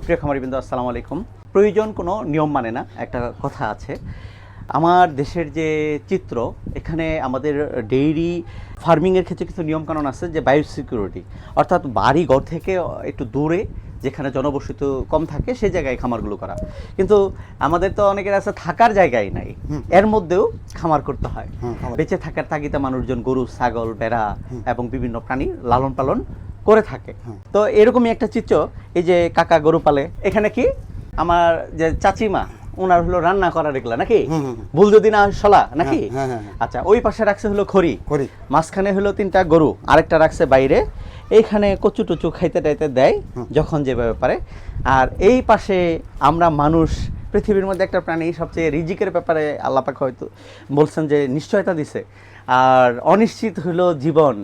প্রিয় খামারিবৃন্দ, আসসালামু আলাইকুম। প্রয়োজন কোনো নিয়ম মানে না, একটা কথা আছে। আমার দেশের যে চিত্র, এখানে আমাদের ডেইরি ফার্মিংয়ের ক্ষেত্রে কিছু নিয়মকানুন আছে, যে বায়োসিকিউরিটি, অর্থাৎ বাড়ি ঘর থেকে একটু দূরে যেখানে জনবসতি কম থাকে সেই জায়গায় খামারগুলো করা। কিন্তু আমাদের তো অনেকের আছে থাকার জায়গায় নাই, এর মধ্যেও খামার করতে হয়। বেঁচে থাকার তাগিদে মানুষজন গরু, ছাগল, ভেড়া এবং বিভিন্ন প্রাণী লালন পালন করে থাকে। তো এরকমই একটা চিত্র, এই যে কাকা গরু পালে, এখানে কি আমার যে চাচিমা ওনার হলো রান্না করা দেখলা নাকি, ভুল যদি না শলা নাকি। আচ্ছা, ওই পাশে রাখছে হলো খড়ি, মাঝখানে হলো 3টা গরু, আরেকটা রাখছে বাইরে। এইখানে কচু টচু খাইতে টাইতে দেয় যখন যেভাবে পারে। আর এই পাশে আমরা মানুষ, পৃথিবীর মধ্যে একটা প্রাণী সবচেয়ে রিজিকের ব্যাপারে আল্লাহ পাক হয়তো বলছেন যে নিশ্চয়তা দিছে। আর অনিশ্চিত হলো জীবন,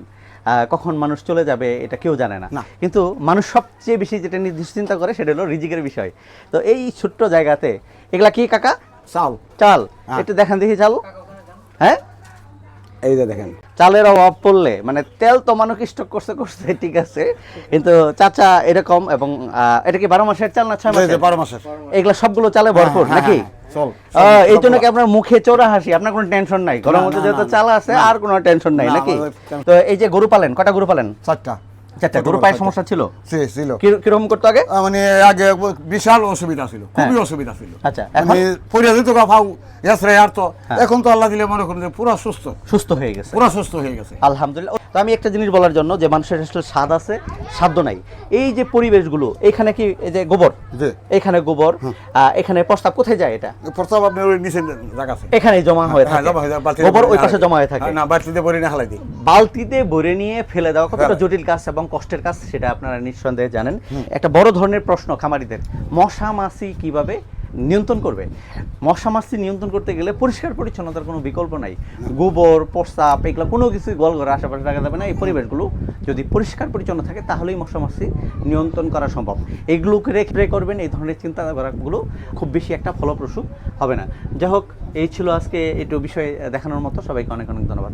কখন মানুষ চলে যাবে এটা কেউ জানে না। কিন্তু মানুষ সবচেয়ে বেশি যেটা নির্দিষ্ট চিন্তা করে সেটা হলো রিজিকের বিষয়। তো এই ছোট্ট জায়গাতে এগুলা কি কাকা? চাল। চাল একটু দেখান দেখি চাল। হ্যাঁ, এই যে দেখেন, চালের অভাব পড়লে মানে তেল তো মানুষ স্টক করছে ঠিক আছে, কিন্তু চাচা এরকম। এবং এটা কি 12 মাসের চাল না 6 মাসের? 12 মাসের। এগুলা সবগুলো চালে ভরপুর নাকি? এই জন্য কি আপনার মুখে চোরা হাসি, আপনার কোনো টেনশন নাই, ঘরের মধ্যে যেহেতু চাল আছে আর কোনো টেনশন নাই নাকি? তো এই যে গরু পালেন, কটা গরু পালেন? 4টা। গরু পায়ে সমস্যা ছিল? ছিল। কিরকম করতো আগে? মানে আগে বিশাল অসুবিধা ছিল, খুবই অসুবিধা ছিল। আচ্ছা, মানে পরিয়া দিত ফাউ ইয়াসরে আর তো এখন তো আল্লাহ দিলে মনে করেন যে পুরো সুস্থ হয়ে গেছে, পুরো সুস্থ হয়ে গেছে আলহামদুলিল্লাহ। তো আমি একটা জিনিস বলার জন্য, যে মানুষের আসলে স্বাদ আছে, সাধ্য নাই। এই যে পরিবেশগুলো, এখানে কি এই যে গোবর, এখানে গোবর, এখানে প্রস্তাব কোথায় যায়? এটা প্রস্তাব আপনার ওই নিচে জায়গা আছে, এখানে জমা হয়ে থাকে। গোবর ওই পাশে জমা হয়ে থাকে না, বালতিতে ভরে নিয়ে হালাই দিই। বালতিতে ভরে নিয়ে ফেলে দেওয়া কতটা জটিল কাজ এবং কষ্টের কাজ সেটা আপনারা নিঃসন্দেহে জানেন। একটা বড় ধরনের প্রশ্ন খামারিদের, মশা মাছি কিভাবে নিয়ন্ত্রণ করবে? মশা মাছি নিয়ন্ত্রণ করতে গেলে পরিষ্কার পরিচ্ছন্নতার কোনো বিকল্প নাই। গোবর, প্রস্তাব, এগুলো কোনো কিছু গোল ঘরে আশেপাশে রাখা যাবে না। এই পরিবেশগুলো যদি পরিষ্কার পরিচ্ছন্ন থাকে তাহলেই মশা মাছি নিয়ন্ত্রণ করা সম্ভব। এগুলোকে রেখে করবেন, এই ধরনের চিন্তাধারাগুলো খুব বেশি একটা ফলপ্রসূ হবে না। যাই হোক, এই ছিল আজকে একটু বিষয় দেখানোর মতো। সবাইকে অনেক অনেক ধন্যবাদ।